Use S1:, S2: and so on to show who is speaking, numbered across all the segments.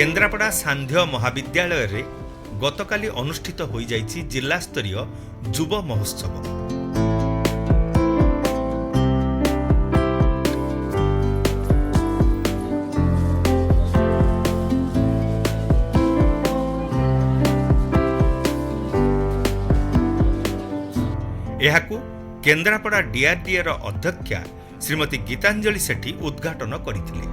S1: केन्द्रापड़ा सांध्य महाविद्यालय रे गतकाली अनुष्ठित हो जाइछि जिला स्तरीय युव महोत्सव। एहाकू केन्द्रापड़ा डीआरडीए रो अध्यक्षा श्रीमती गीतांजलि सेठी उद्घाटन करथिले।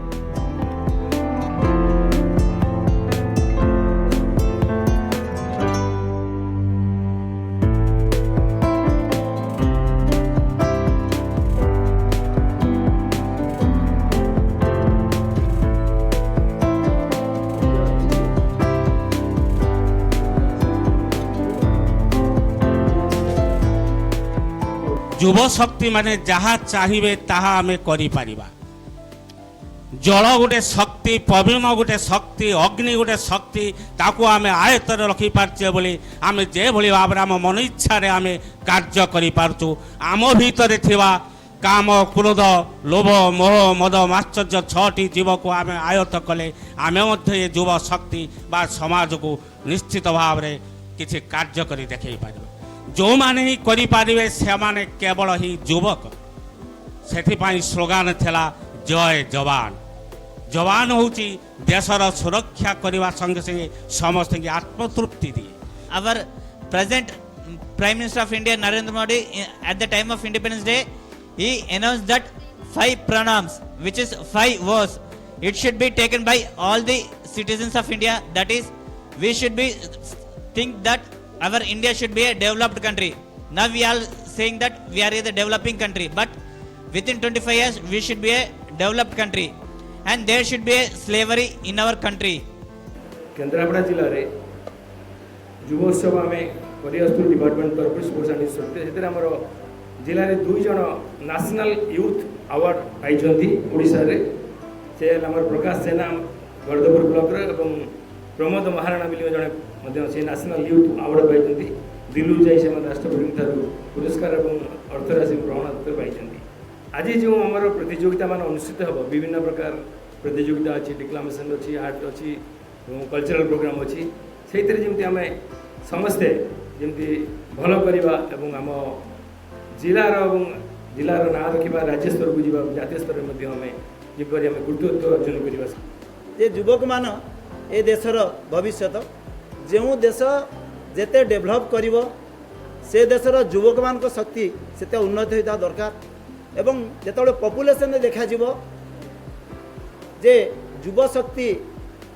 S2: युव शक्ति माने जहाँ चाहिए ताहा आमे करि परिबा। जल गोटे शक्ति, पवन गोटे शक्ति, अग्नि गोटे शक्ति, ताकू आमे आयत्तर रखी पारछे बोली आमे जे भली भाव आम मन इच्छा रे आमे कार्य करि पारछु। आम भीतर थिबा काम, क्रोध, लोभ, मोह, मद, माश्चर्य छटी जीव को आमे आयत्त कले आमे मध्य ये युव शक्ति बा समाज को निश्चित भाव रे किछि कार्य करि देखै पारिबा। जो माने ही करि पारिबे से माने केवल ही युवक। सेथिपाई स्लोगान थिला जय जवान। जवान होची देशर सुरक्षा करने संगे संगे समस्त की आत्मतृप्ति दिए।
S3: Our present Prime Minister of India Narendra Modi at the time of Independence Day he announced that 5 pranams, which is 5 words, it should be taken by all the citizens of India. That is, we should be think that our India should be a developed country. Now we are saying that we are a developing country, but within 25 years we should be a developed country and there should be a slavery in our country.
S4: Kendrapara जिले में युवोत्सव आम कर department तरफ sports and sports आमर जिले में 2 जन national youth award पाई ओडिशा रे। से प्रकाश जेना गरदपुर ब्लॉक रे एवं प्रमोद महाराणा बोली जड़े से नेशनल यूथ अवार्ड पाई। दिल्ली जाई से राष्ट्रपति पुरस्कार और अर्थराशि प्रमाणपत्र पाई। आज जो आमर प्रतियोगिता मान अनुष्ठित हम विभिन्न प्रकार प्रतियोगिता अच्छी, डिक्लामेशन अच्छी, आर्ट अच्छी, कल्चरल प्रोग्राम अच्छी, से जमी आम समस्ते जमी भल करवा एवं आम जिलार जिलार ना रखा, राज्य स्तर को जावा, जातीय स्तर में आम जपरी आम गुरुत्व अर्जन करवा।
S5: ये युवक मान ए देशर भविष्य। जो देश जेते डेभलप करिवो से देशर युवक मान को शक्ति सेते उन्नति होता दरकार। एवं जेतबे पॉपुलेशन देखा जीवो जे युव शक्ति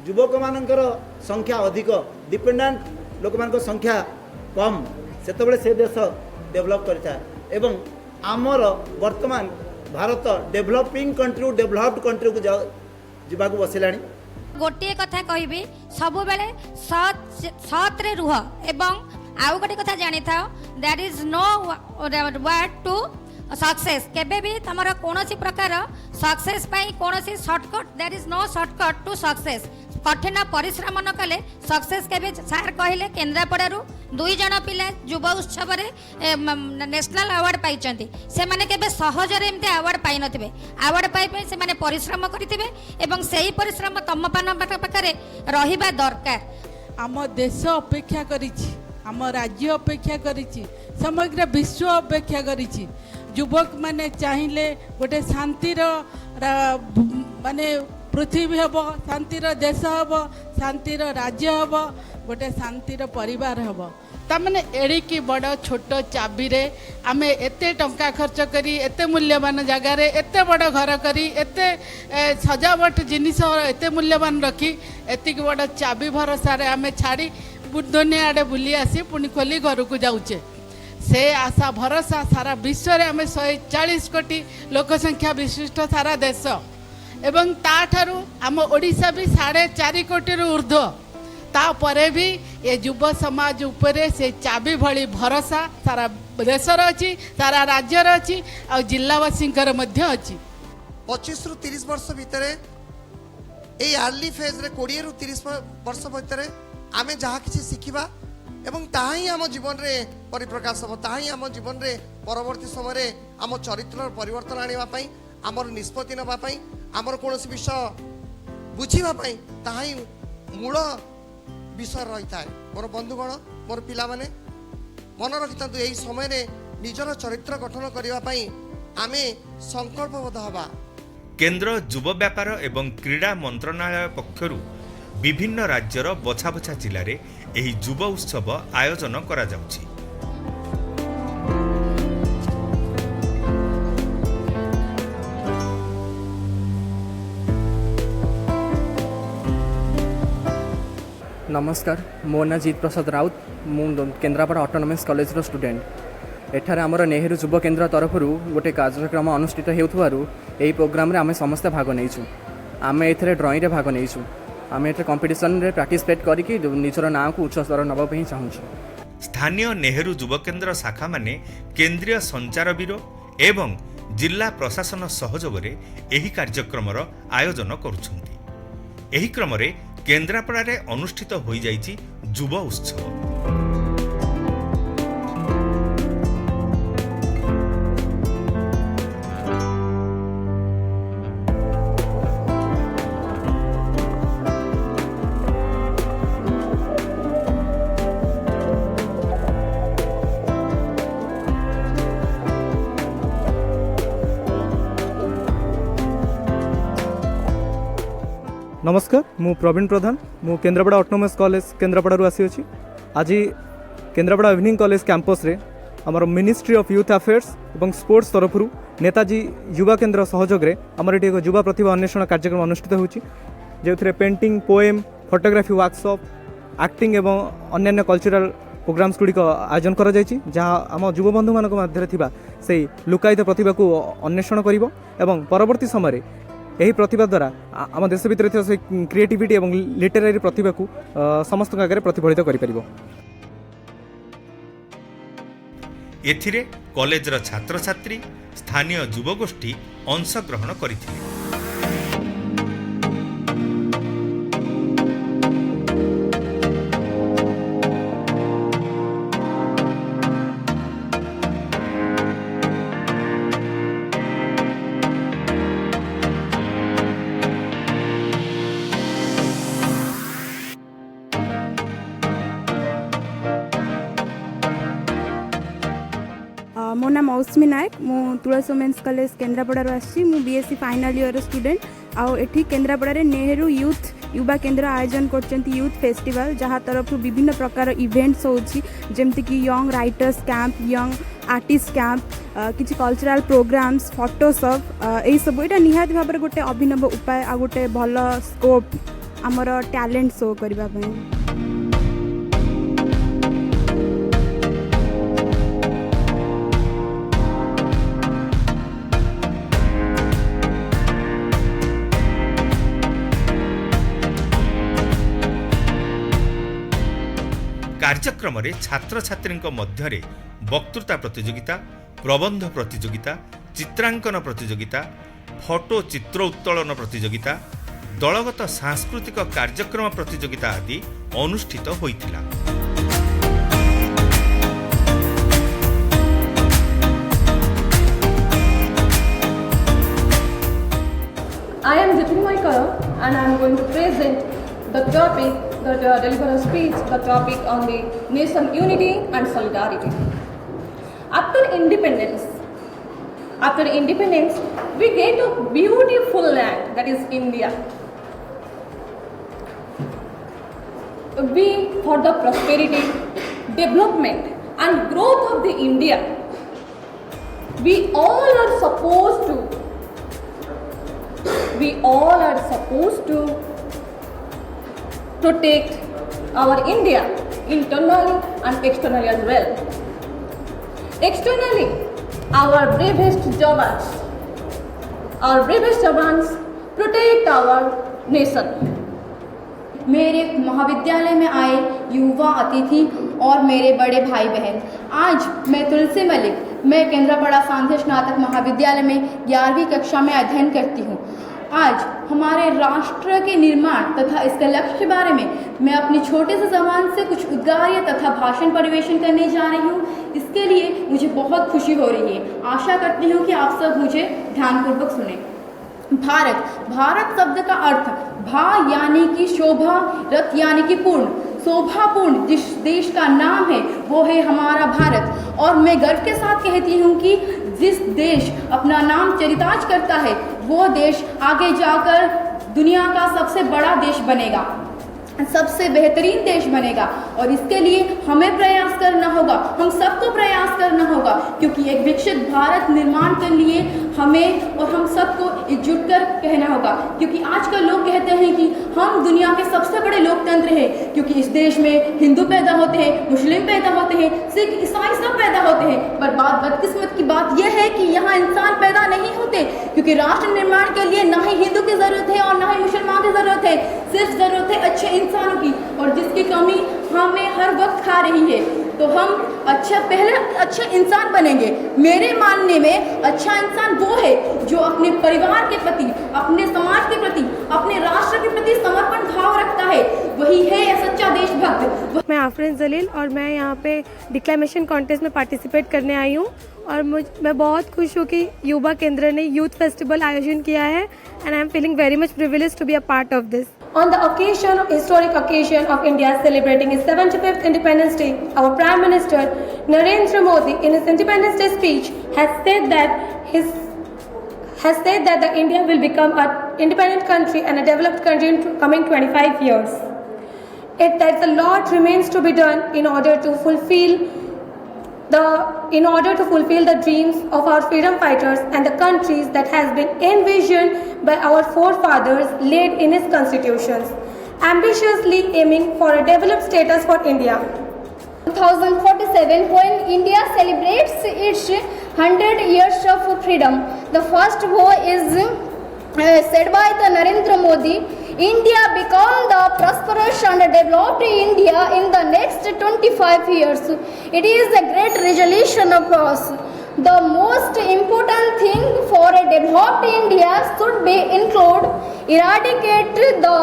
S5: युवक मानकर संख्या अधिक, डिपेंडेंट लोक मान संख्या कम, सेतबे से देश डेभलप करता। एवं आमर वर्तमान भारत डेभलपिंग कंट्री डेभलप्ड कंट्री को जावाक बसिलानी।
S6: गोटे कथा कहबी सब बेले सत रे रुह एवं आउ गोटे कथा जानि था, that is no word to success. केबे भी तमरा कोनोसी प्रकार सक्सेस पाई कोनोसी shortcut, that is no shortcut to success. कठिन परिश्रम न कले सक्सेस केबे सार कहले। केन्द्रापड़ारू 2 जन पिला युवा उत्सव रे नेशनल अवार्ड पाइचंती। से माने केबे सहज रे एमते अवार्ड पाइ नथिबे। अवार्ड पाइ पे से माने परिश्रम करिथिबे एवं सेही परिश्रम तम पाखरे रहिबा दरकार।
S7: आम देश अपेक्षा करिछि, आम राज्य अपेक्षा करिछि, समग्र विश्व अपेक्षा करिछि। युवक माने चाहिए गोटे शांतिर माने पृथ्वी हम, शांतिर देश हम, शांतिर राज्य हम, गोटे शांतिर परिवार हम। ताने एड़िकी बड़ छोट चाबी रे आमे एते टंका खर्च करी, एते मूल्यवान जगार एते बड़ घर करी, एते सजावट जिनिस एते मूल्यवान रखी, एतिक बड़ चाबी भरोसा रे आमे छाड़ी दुनिया आड़े बुली आसी पुणी खोली घर को जाऊचे। से आशा भरोसा सारा विश्व रे आमे 140 कोटी लोक संख्या विशिष्ट सारा देश एवं ताठारू आम ओडिशा भी 4.5 कोटी ऊर्ध्व। तापरे भी ये युव समाज उपरे से चाबी भली भरोसा सारा देशर अच्छी, सारा राज्यर अच्छी आ जिलावासींकर मध्य अच्छी।
S8: 25 रु 30 वर्ष भितर ये अर्ली फेज रे 20 रु 30 वर्ष भितर आमे जहाँ किसी शिखिबा एवं ताहा ही आम जीवन रे परिप्रकाश हम, ताहा ही आम जीवन रे परवर्ती समय रे आम चरित्र परिवर्तन आनिबा पई, आमर निष्पत्ति नबा पई, आमर कोनोसी विषय बुझिबा पई ताहा ही मूल विषय रही है। मोर बंधुगण मोर पिला माने मन रखिता यही समय निजर चरित्र गठन करने आम संकल्पबद्ध हवा।
S1: केंद्र युव व्यापार एवं क्रीड़ा मंत्रणालय पक्षरु विभिन्न राज्यर बछा बछा जिले में यह युव उत्सव आयोजन करा जाउछि।
S9: नमस्कार, मो ना जीत प्रसाद राउत। मु केन्द्रापड़ा ऑटोनोमस कॉलेज रो स्टूडेंट। एठार आमर नेहरू युव केन्द्र तरफ गोटे कार्यक्रम अनुष्ठित होउथवारु एही प्रोग्राम रे आमे समस्त भाग नैछु। आमे एथरे ड्राइंग रे भाग नैछु। आमे एथे कंपटीशन रे पार्टिसिपेट करिकि निजर नाम को उच्च स्तर नबा पई चाहूछु।
S1: स्थानीय नेहरू युव केन्द्र शाखा माने केंद्रीय संचार ब्यूरो एवं जिला प्रशासन सहयोग रे एही कार्यक्रम आयोजन करुछंती। एही क्रम रे केन्द्रापड़ा रे अनुष्ठित होई जाइछि युव उत्सव।
S10: नमस्कार, मु प्रवीण प्रधान। मु केन्द्रापड़ा ऑटोनोमस कॉलेज केन्द्रापड़ा आसी अछि। आज केन्द्रापड़ा इवनिंग कॉलेज कैंपस रे आमर मिनिस्ट्री ऑफ यूथ अफेयर्स एवं स्पोर्ट्स तरफ नेताजी युवा केन्द्र सहयोग रे आमर एटी युवा प्रतिभा अन्वेषण कार्यक्रम अनुष्ठित होछि, जो painting, poem, photography workshop, acting एवं अन्य कल्चरल प्रोग्राम्स गुड़िक आयोजन करा जायछि, जहाँ आम युव बंधु मान मध्य थिबा से लुकायित प्रतिभा को अन्वेषण करिवो एवं परवर्ती समय यही प्रतिभा द्वारा आम देश भितर से क्रिएटिविटी और लिटरेरी प्रतिभा को समस्त आगे प्रतिफलित करिपरिबो।
S1: एथिरे कॉलेजर छात्र छात्री स्थानीय युवगोष्ठी अंशग्रहण करथिले।
S11: मो नाम मौसमी नायक। मु तुलसी वुमेन्स कॉलेज केन्द्रापड़ा आसी। मु बीएससी फाइनल ईयर स्टूडेंट। आउ एठी केन्द्रापड़ा रे नेहरू यूथ युवा केन्द्र आयोजन करछंती यूथ फेस्टिवल, जहाँ तरफ विभिन्न प्रकार इवेंट्स होछि, जेमति कि young writers camp, young artist camp, किछि कल्चरल प्रोग्राम्स, फोटोशॉप, एई सब एटा निहात भाबरे गोटे अभिनव उपाय आ गोटे भल स्कोप हमर टैलेंट शो करबा पई।
S1: कार्यक्रम रे छात्र छात्री मध्य वक्तृता प्रतियोगिता, प्रबंध प्रतियोगिता, चित्रांकन प्रतियोगिता, फोटो चित्र उत्तोलन प्रतियोगिता, दलगत सांस्कृतिक कार्यक्रम प्रतियोगिता आदि अनुष्ठित होइतिला।
S12: I am Jyotirmoy Kara and I am going to present the topic, deliver a speech, the topic on the nation unity and solidarity. After independence, we get a beautiful land, that is India. We, for the prosperity, development and growth of the India, we all are supposed to protect our India internally and externally as well. Externally, our bravest jawans protect our nation.
S13: मेरे महाविद्यालय में आए युवा अतिथि और मेरे बड़े भाई बहन, आज मैं तुलसी मलिक, मैं केन्द्रापड़ा सांध्य स्नातक महाविद्यालय में 11वीं कक्षा में अध्ययन करती हूँ। आज हमारे राष्ट्र के निर्माण तथा इसके लक्ष्य के बारे में मैं अपनी छोटे से ज़बान से कुछ उद्गार तथा भाषण परिवेशन करने जा रही हूँ। इसके लिए मुझे बहुत खुशी हो रही है। आशा करती हूँ कि आप सब मुझे ध्यानपूर्वक सुने। भारत, भारत शब्द का अर्थ भा यानी कि शोभा, रथ यानी कि पूर्ण, शोभापूर्ण जिस देश का नाम है वो है हमारा भारत। और मैं गर्व के साथ कहती हूँ कि जिस देश अपना नाम चरितार्थ करता है वो देश आगे जाकर दुनिया का सबसे बड़ा देश बनेगा, सबसे बेहतरीन देश बनेगा। और इसके लिए हमें प्रयास करना होगा, हम सबको प्रयास करना होगा, क्योंकि एक विकसित भारत निर्माण के लिए हमें और हम सबको एकजुट कर कहना होगा। क्योंकि आजकल लोग कहते हैं कि हम दुनिया के सबसे बड़े लोकतंत्र हैं, क्योंकि इस देश में हिंदू पैदा होते हैं, मुस्लिम पैदा होते हैं, सिख ईसाई सब पैदा होते हैं। पर बदकिस्मत की बात यह है कि यहाँ इंसान पैदा नहीं होते, क्योंकि राष्ट्र निर्माण के लिए ना ही हिंदू की ज़रूरत है और ना ही मुसलमान की ज़रूरत है, सिर्फ ज़रूरत है अच्छे इंसानों की, और जिसकी कमी हमें हर वक्त खा रही है। तो हम पहले अच्छे इंसान बनेंगे। मेरे मानने में अच्छा इंसान वो है जो अपने परिवार के प्रति, अपने समाज के प्रति, अपने राष्ट्र के प्रति समर्पण भाव रखता है, वही है सच्चा देशभक्त।
S14: मैं आफरीन जलील और मैं यहाँ पे डिक्लेमेशन कॉन्टेस्ट में पार्टिसिपेट करने आई हूँ, और मैं बहुत खुश हूँ कि युवा केंद्र ने यूथ फेस्टिवल आयोजन किया है, and I am feeling very much privileged to be a part of this.
S12: On the historic occasion of India celebrating its 75th Independence Day, our Prime Minister Narendra Modi, in his Independence Day speech, has said that the India will become an independent country and a developed country in coming 25 years. That a lot remains to be done in order to fulfill the dreams of our freedom fighters and the countries that has been envisioned by our forefathers laid in its constitutions, ambitiously aiming for a developed status for India.
S15: 2047, when India celebrates its 100 years of freedom, the first war is said by the Narendra Modi, India become the prosperous and developed India in the next 25 years. It is a great resolution of us. The most important thing for a developed India should be include eradicate the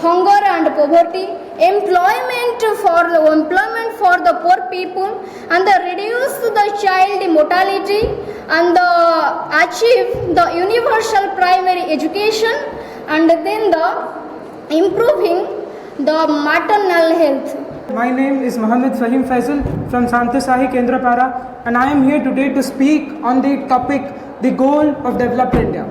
S15: hunger and poverty, employment for the poor people, and reduce the child mortality, and achieve the universal primary education, and then the improving the maternal health.
S16: My name is Mohammed Fahim Faisal from Santasahi Kendrapara, and I am here today to speak on the topic, the goal of developed India.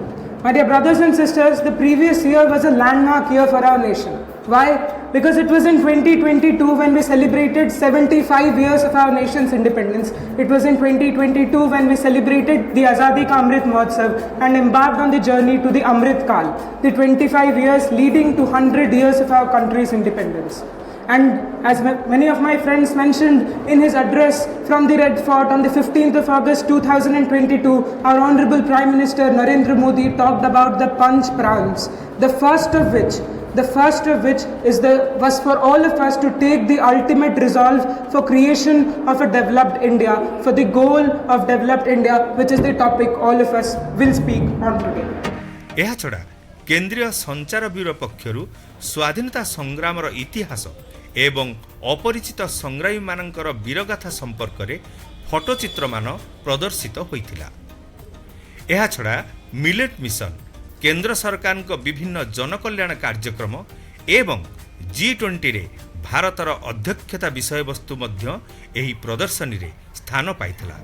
S16: My dear brothers and sisters, the previous year was a landmark year for our nation. Why? Because it was in 2022 when we celebrated 75 years of our nation's independence. It was in 2022 when we celebrated the Azadi Ka Amrit Mahotsav and embarked on the journey to the Amrit Kal, the 25 years leading to 100 years of our country's independence. And as many of my friends mentioned in his address from the Red Fort on the 15th of August 2022, our Honorable Prime Minister Narendra Modi talked about the Panch Prans, the first of which was for all of us to take the ultimate resolve for creation of a developed India, for the goal of developed India, which is the topic all of us will speak on today.
S1: ଏହା ଛଡ଼ା କେନ୍ଦ୍ରୀୟ ସଞ୍ଚାର bureau ପକ୍ଷରୁ ସ୍ୱାଧୀନତା ସଂଗ୍ରାମର ଇତିହାସ ଏବଂ ଅପରିଚିତ ସଂଗ୍ରାମୀମାନଙ୍କର ବୀରଗାଥା ସମ୍ପର୍କରେ ଫଟୋଚିତ୍ରମାନ ପ୍ରଦର୍ଶିତ ହୋଇଥିଲା। ଏହାଛଡ଼ା ମିଲେଟ୍ ମିଶନ, କେନ୍ଦ୍ର ସରକାରଙ୍କ ବିଭିନ୍ନ ଜନକଲ୍ୟାଣ କାର୍ଯ୍ୟକ୍ରମ ଏବଂ G20ରେ ଭାରତର ଅଧ୍ୟକ୍ଷତା ବିଷୟବସ୍ତୁ ମଧ୍ୟ ଏହି ପ୍ରଦର୍ଶନୀରେ ସ୍ଥାନ ପାଇଥିଲା।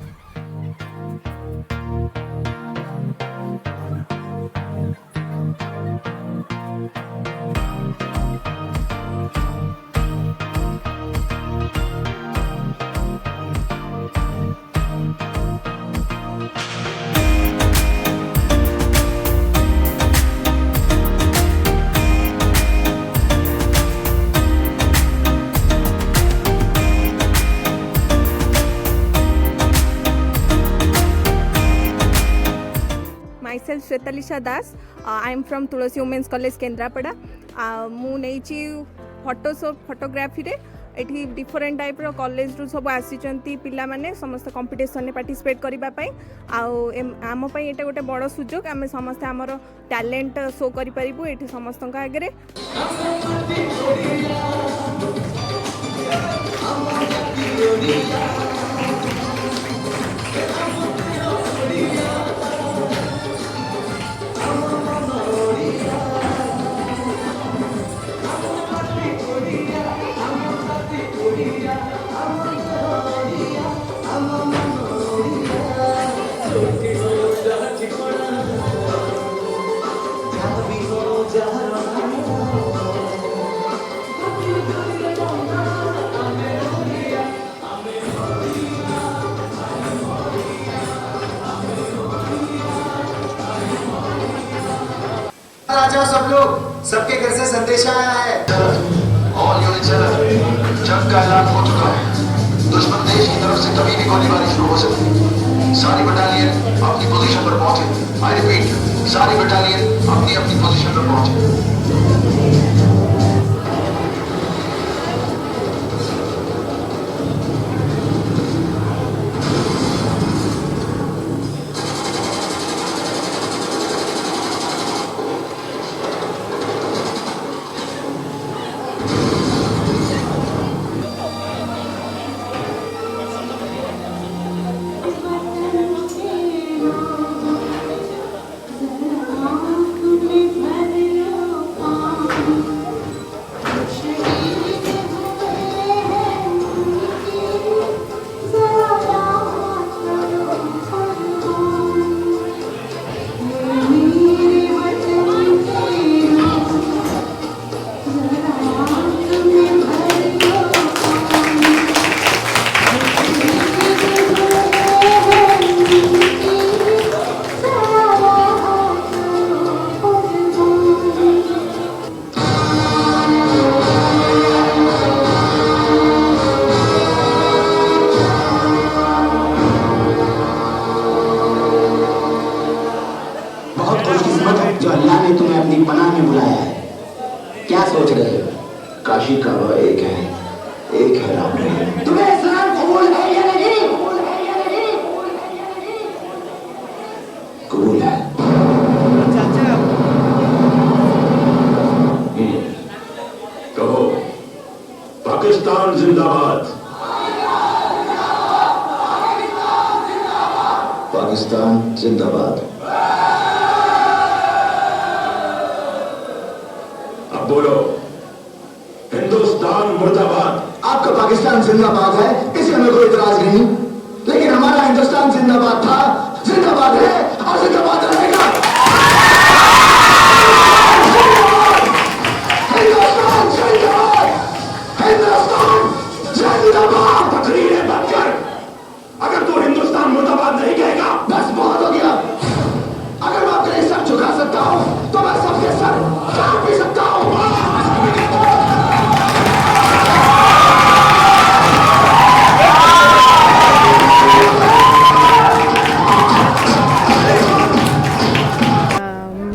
S11: Myself Shwetalisha Das. I am from Tulasi Women's College Kendrapada. ମୁଁ ନେଇଛି ଫଟୋଗ୍ରାଫିରେ ଏଠି ଡିଫରେଣ୍ଟ ଟାଇପ୍ର କଲେଜରୁ ସବୁ ଆସିଛନ୍ତି ପିଲାମାନେ ସମସ୍ତେ କମ୍ପିଟିସନରେ ପାର୍ଟିସିପେଟ୍ କରିବା ପାଇଁ। ଆଉ ଆମ ପାଇଁ ଏଇଟା ଗୋଟେ ବଡ଼ ସୁଯୋଗ, ଆମେ ସମସ୍ତେ ଆମର ଟ୍ୟାଲେଣ୍ଟ ଶୋ କରିପାରିବୁ ଏଠି ସମସ୍ତଙ୍କ ଆଗରେ।
S17: आ जाओ सब लोग, सबके घर से संदेशा आया है।
S18: ऑल यूनिट्स जंग का ऐलान हो चुका है। दुश्मन देश की तरफ से कभी भी गोलीबारी शुरू हो सकती है। सारी बटालियन अपनी पोजीशन पर पहुंचे। आई रिपीट, सारी बटालियन अपनी अपनी पोजीशन पर पहुंचे।
S17: जो अल्लाह ने तुम्हें अपनी पनाह में बुलाया है। क्या सोच रहे हो? काशी का वो एक है राम रहीम। तुम्हें इस्लाम कबूल है या नहीं? कबूल है।
S18: कहो पाकिस्तान जिंदाबाद।
S17: पाकिस्तान जिंदाबाद।
S18: अब बोलो हिंदुस्तान मुर्दाबाद।
S17: आपका पाकिस्तान जिंदाबाद है, इसमें हमें कोई इतराज नहीं, लेकिन हमारा हिंदुस्तान जिंदाबाद था, जिंदाबाद है और जिंदाबाद रहेगा। हिंदुस्तान जिंदाबाद, हिंदुस्तान जिंदाबाद।
S18: तकरीरें बंद कर। अगर तू हिंदुस्तान मुर्दाबाद नहीं कहेगा,
S17: बस बहुत हो गया। अगर मैं अपने सर झुका सकता हूँ तो मैं सबके सर काट भी सकता हूँ।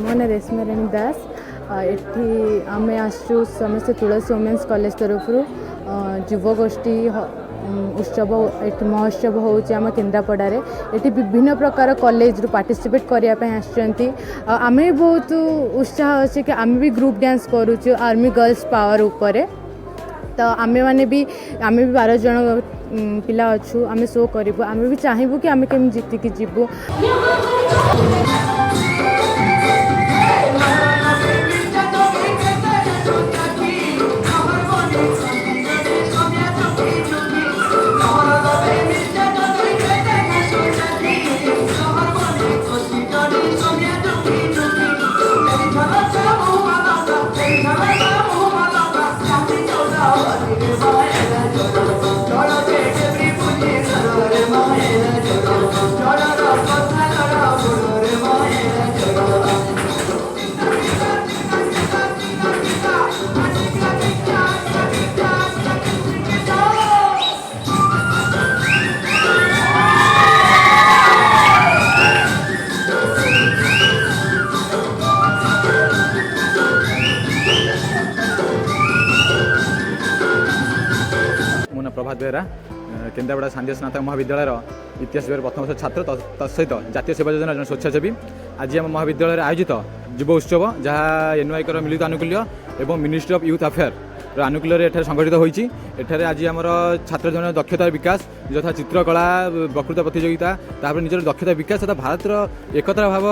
S19: मोना रेशमाराणी दास एठी आमे आसु समस्त तुलसी वुमेन्स कॉलेज तरफ युवगोष्ठी उत्सव एठी महोत्सव होउची आम केन्द्रापड़ारे। एठी विभिन्न प्रकार कॉलेज रु पार्टिसिपेट करिया पे आछंती। आमे बहुत उत्साह अछि कि आमे भी ग्रुप डांस करूछु आर्मी गर्ल्स पावर ऊपर। तो आमे भी 12 जन पिला अच्छु आमे शो करिबु। आमे भी चाहिबु कि आमे केम जीति कि जीबु।
S10: प्रभात बेहरा केन्द्रापड़ा सांध्य स्नातक महाविद्यालय इतिहास विभाग प्रथम वर्ष छात्र तत्सहित जातीय सेवा योजना जन स्वेच्छासेवी आज आम महाविद्यालय आयोजित युव उत्सव जहाँ एनवाईकर मिलित आनुकूल्य एवं मिनिस्ट्री ऑफ यूथ अफेयर आनुकूल्य एठारे संगठित होती। एठारे आज आमर छात्र जन दक्षता विकास यथा चित्रकला वक्तृता प्रतियोगिता तापर निजर दक्षता विकास तथा भारतर एकता भाव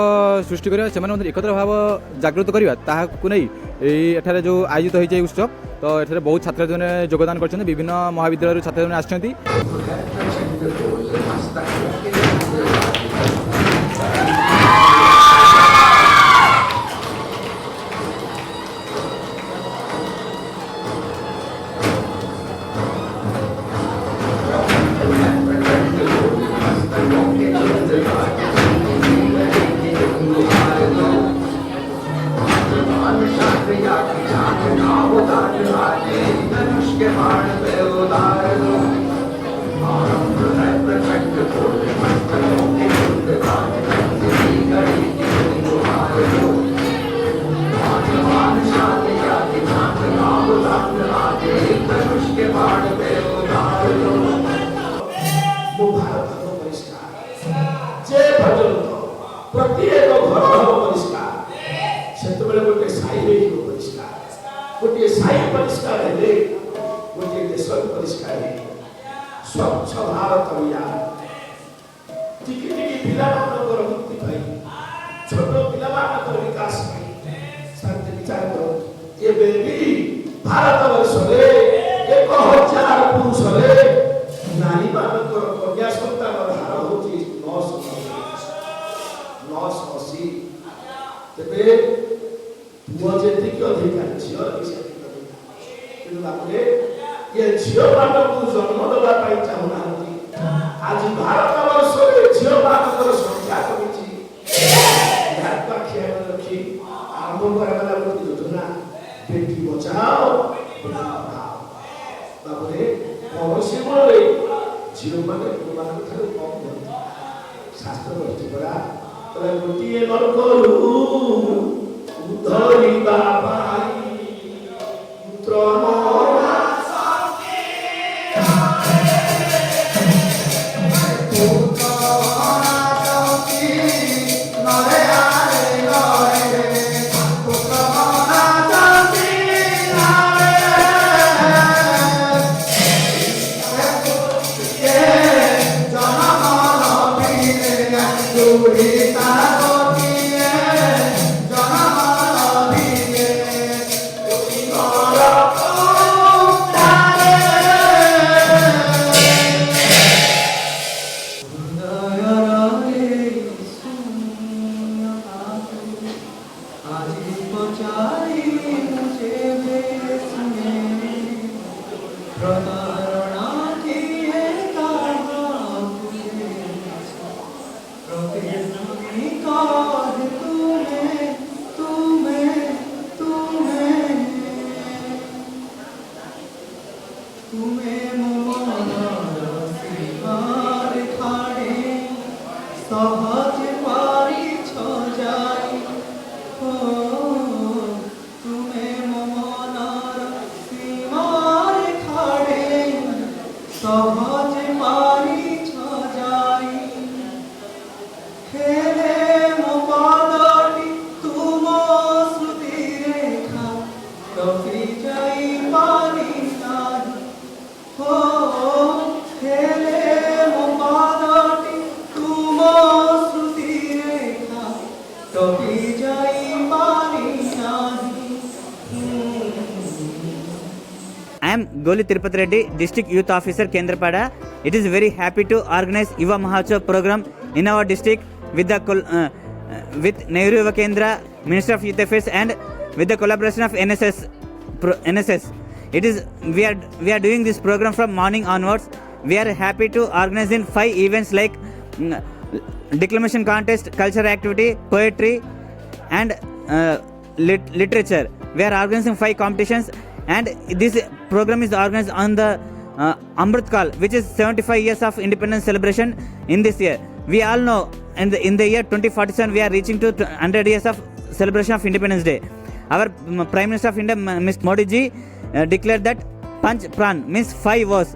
S10: सृष्टि करवा से एकता भाव जागृत करवा ताकू नहीं एठारे जो आयोजित होती उत्सव। तो एठारे बहुत छात्र जन योगदान कर विभिन्न महाविद्यालय छात्र जन आछंती।
S20: प्रत्येक घर हम परिष्कार से गोटे साई परिष्कार गोटे साई परिष्कार हेले गोटे देश परिष्कार स्वच्छ भारत अभियान टिकी टिकी पिला मुक्ति पाई छोट पिला विकास शांति विचार करो एबे भी भारत वर्ष रे 1000 पुरुष रे नारी मानकर कन्या संतान हार होची 980 तेबे पुआ जेतिक अधिकार झियो किंतु बापुरे ये झियो मानक जन्म देवा पाई चाहुना आज भारत वर्ष रे झियो मानकर संख्या कमिची भारत ख्याल रखी आरंभ कराला योजना बेटी बचाओ बेटी पढ़ाओ बापुरे पड़ोसी बोले झियो माने पुमान ठाରୁ कम करती शास्त्र बच्ची पड़ा तो गोटिए नरकरू उद्धरिबा पाई पुत्र मोरा
S3: I am Goli Tirupati Reddy, District Youth Officer, Kendrapada. It is very happy to organize Yuva Mahotsav program in our district with the with Nehru Yuva Kendra, Minister of Youth Affairs, and with the collaboration of NSS. It is we are doing this program from morning onwards. We are happy to organize in 5 events like declamation contest, cultural activity, poetry, and literature. We are organizing 5 competitions, and this program is organized on the Amrit Kal, which is 75 years of independence celebration in this year. We all know in the year 2047 we are reaching to 100 years of celebration of Independence Day. Our Prime Minister of India, Mr. Modi ji, declared that Panch Pran means 5 was.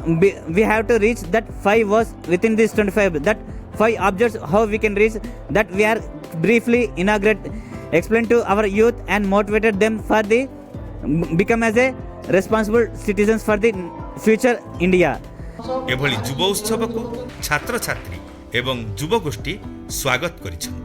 S3: We have to reach that 5 was within this 25. That 5 objects, how we can reach that, we are briefly explain to our youth and motivated them for the become as a responsible citizens for the future India.
S1: एभली युव उत्सव को छात्र छात्री एवं युवगोष्ठी स्वागत करिछन्ति।